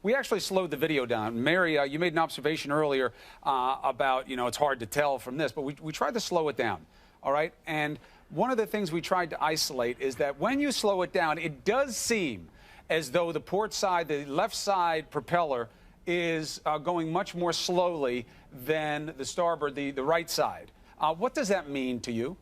we actually slowed the video down. Mary, you made an observation earlier about, it's hard to tell from this, but we tried to slow it down, all right? And one of the things we tried to isolate is that when you slow it down, it does seem as though the port side, the left side propeller, is going much more slowly than the starboard, the right side. What does that mean to you?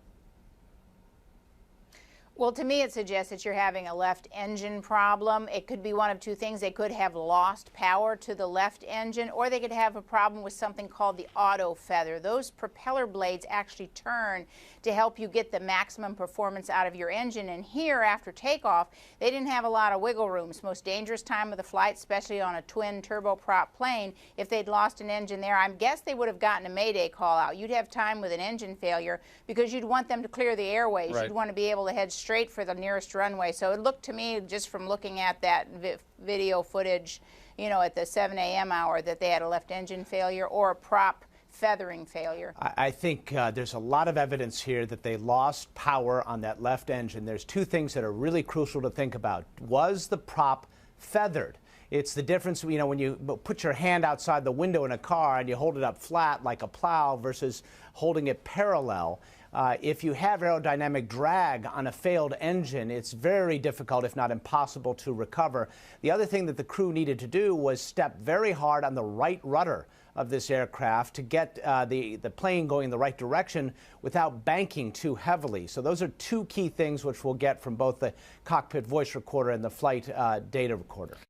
Well, to me, it suggests that you're having a left engine problem. It could be one of two things. They could have lost power to the left engine, or they could have a problem with something called the auto feather. Those propeller blades actually turn to help you get the maximum performance out of your engine. And here, after takeoff, they didn't have a lot of wiggle room. It's the most dangerous time of the flight, especially on a twin turboprop plane. If they'd lost an engine there, I guess they would have gotten a mayday call out. You'd have time with an engine failure because you'd want them to clear the airways. Right. You'd want to be able to head straight for the nearest runway. So it looked to me, just from looking at that video footage, at the 7 a.m. hour, that they had a left engine failure or a prop feathering failure. I think there's a lot of evidence here that they lost power on that left engine. There's two things that are really crucial to think about. Was the prop feathered? It's the difference, when you put your hand outside the window in a car and you hold it up flat like a plow versus holding it parallel. If you have aerodynamic drag on a failed engine, it's very difficult, if not impossible, to recover. The other thing that the crew needed to do was step very hard on the right rudder of this aircraft to get the plane going in the right direction without banking too heavily. So those are two key things which we'll get from both the cockpit voice recorder and the flight data recorder.